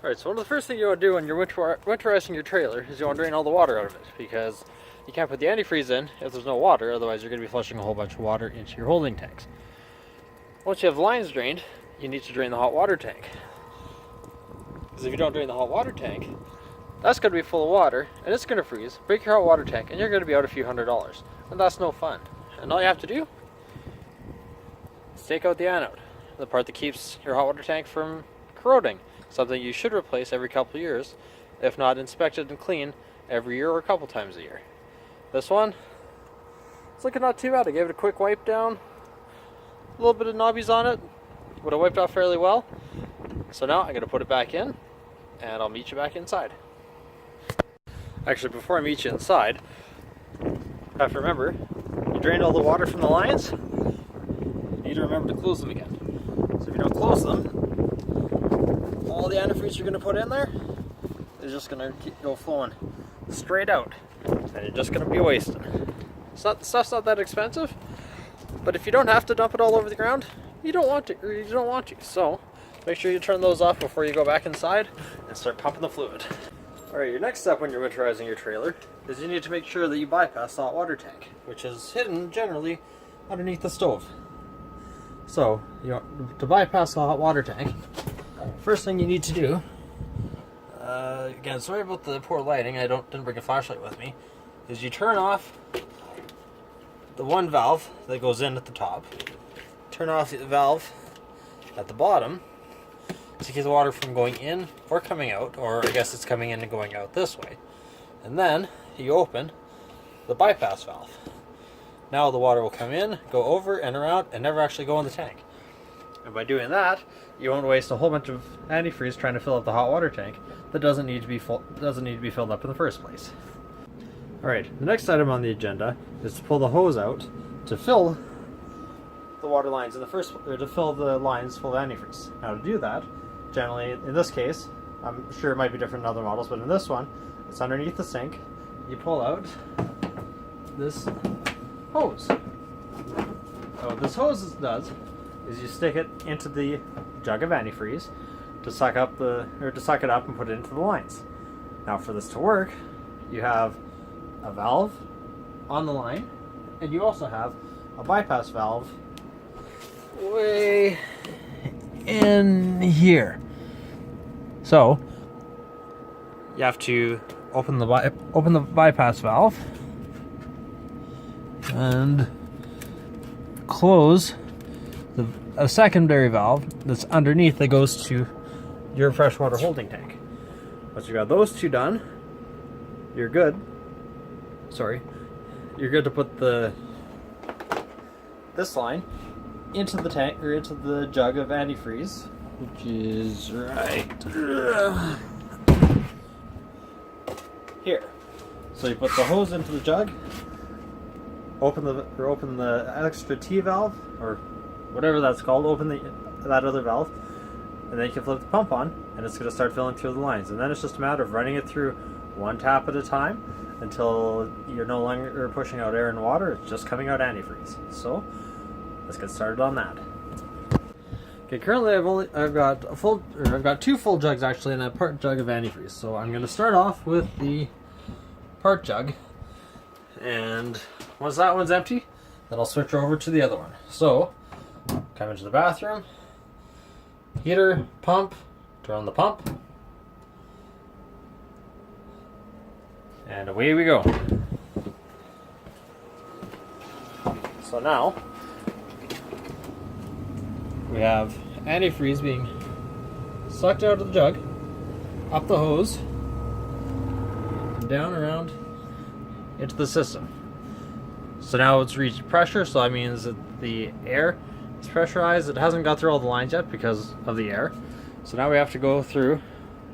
Alright, so one of the first things you want to do when you're winterizing your trailer is you want to drain all the water out of it, because you can't put the antifreeze in if there's no water, otherwise you're going to be flushing a whole bunch of water into your holding tanks. Once you have the lines drained, you need to drain the hot water tank. Because if you don't drain the hot water tank, that's going to be full of water, and it's going to freeze, break your hot water tank, and you're going to be out a few $100s. And that's no fun. And all you have to do is take out the anode, the part that keeps your hot water tank from corroding. Something you should replace every couple of years, if not inspected and clean every year or a couple times a year. This one, it's looking not too bad. I gave it a quick wipe down, a little bit of knobbies on it, would have wiped off fairly well. So now I'm going to put it back in, and I'll meet you back inside. Actually, before I meet you inside, you have to remember, you drained all the water from the lines, you need to remember to close them again. So if you don't close them, all the antifreeze you're going to put in there is just going to go flowing straight out, and you're just going to be wasting. The stuff's not that expensive, but if you don't have to dump it all over the ground, you don't want to, or you don't want to. So make sure you turn those off before you go back inside and start pumping the fluid. Alright, your next step when you're winterizing your trailer is you need to make sure that you bypass the hot water tank, which is hidden generally underneath the stove. So, to bypass the hot water tank, first thing you need to do, again, sorry about the poor lighting, I didn't bring a flashlight with me, is you turn off the one valve that goes in at the top, turn off the valve at the bottom to keep the water from going in or coming out, or I guess it's coming in and going out this way, and then you open the bypass valve. Now the water will come in, go over and around, and never actually go in the tank. And by doing that, you won't waste a whole bunch of antifreeze trying to fill up the hot water tank that doesn't need to be filled up in the first place. Alright, the next item on the agenda is to pull the hose out to fill the water lines in the first, or to fill the lines full of antifreeze. Now to do that, generally in this case, I'm sure it might be different in other models, but in this one, it's underneath the sink. You pull out this hose. So what this hose does is you stick it into the jug of antifreeze to suck it up and put it into the lines. Now for this to work, you have a valve on the line, and you also have a bypass valve way in here. So you have to open the bypass valve and close a secondary valve that's underneath that goes to your freshwater holding tank. Once you got those two done, you're good. You're good to put this line into the tank, or into the jug of antifreeze, which is right here. So you put the hose into the jug, open the extra T valve, or whatever that's called, open that other valve, and then you can flip the pump on, and it's going to start filling through the lines. And then it's just a matter of running it through one tap at a time until you're no longer pushing out air and water, it's just coming out antifreeze. So let's get started on that. Okay, currently I've got two full jugs actually, and a part jug of antifreeze. So I'm going to start off with the part jug, and once that one's empty, then I'll switch over to the other one. So come into the bathroom, heater, pump, turn on the pump, and away we go. So now we have antifreeze being sucked out of the jug, up the hose, and down around into the system. So now it's reached pressure, so that means that the air is pressurized. It hasn't got through all the lines yet because of the air. So now we have to go through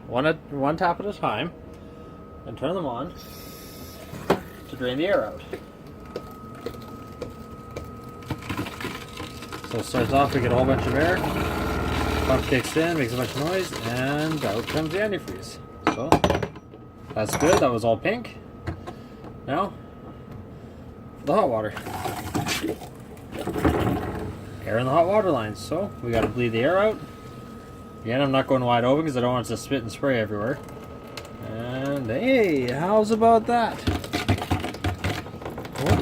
one tap at a time and turn them on to drain the air out. So it starts off, we get a whole bunch of air, pump kicks in, makes a bunch of noise, and out comes the antifreeze. So that's good, that was all pink. Now, for the hot water. Air in the hot water lines, so we got to bleed the air out, Again, I'm not going wide open because I don't want it to spit and spray everywhere. And hey, how's about that? Oh,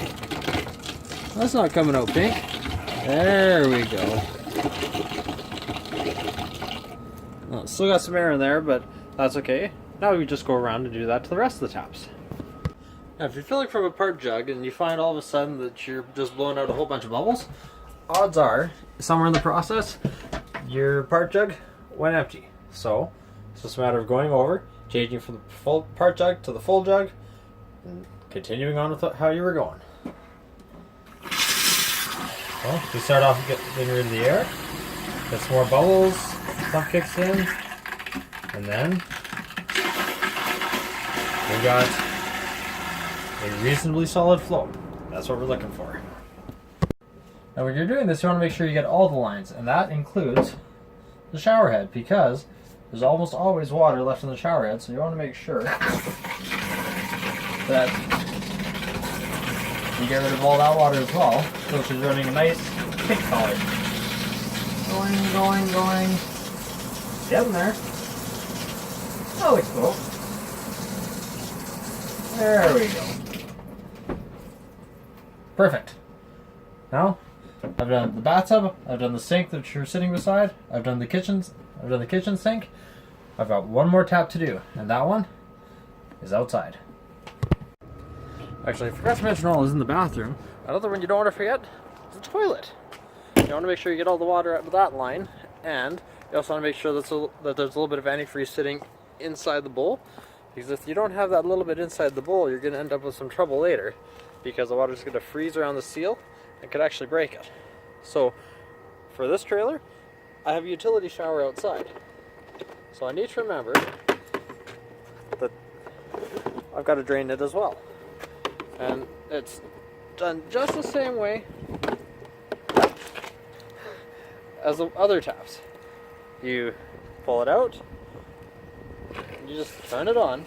that's not coming out pink. There we go. Well, still got some air in there, but that's okay. Now we just go around and do that to the rest of the taps. Now, if you're filling from a part jug and you find all of a sudden that you're just blowing out a whole bunch of bubbles, odds are, somewhere in the process, your part jug went empty. So it's just a matter of going over, changing from the full part jug to the full jug, and continuing on with how you were going. Well, we start off getting rid of the air, get some more bubbles, pump kicks in, and then we got a reasonably solid flow. That's what we're looking for. Now when you're doing this, you want to make sure you get all the lines, and that includes the shower head, because there's almost always water left in the shower head, so you want to make sure that you get rid of all that water as well, so she's running a nice pink color. Going. Getting there. Oh, it's cool. There we go. Perfect. Now, I've done the bathtub, I've done the sink that you're sitting beside, I've done the kitchen sink. I've got one more tap to do, and that one is outside. Actually, I forgot to mention all is in the bathroom. Another one you don't want to forget is the toilet. You want to make sure you get all the water out of that line, and you also want to make sure that there's a little bit of antifreeze sitting inside the bowl, because if you don't have that little bit inside the bowl, you're going to end up with some trouble later, because the water's going to freeze around the seal and could actually break it. So for this trailer, I have a utility shower outside. So I need to remember that I've got to drain it as well. And it's done just the same way as the other taps. You pull it out, and you just turn it on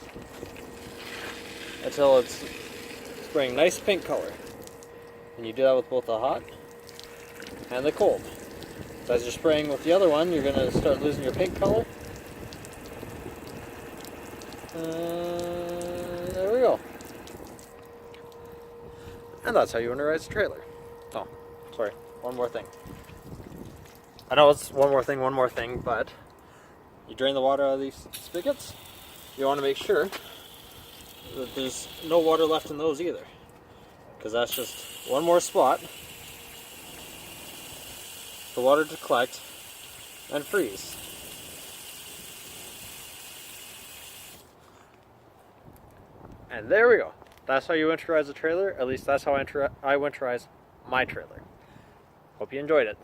until it's spraying nice pink color. And you do that with both the hot and the cold. So as you're spraying with the other one, you're going to start losing your pink color. There we go. And that's how you winterize a trailer. Oh, sorry, one more thing. I know it's one more thing, but you drain the water out of these spigots, you want to make sure that there's no water left in those either, because that's just one more spot for water to collect and freeze. And there we go. That's how you winterize a trailer. At least that's how I winterize my trailer. Hope you enjoyed it.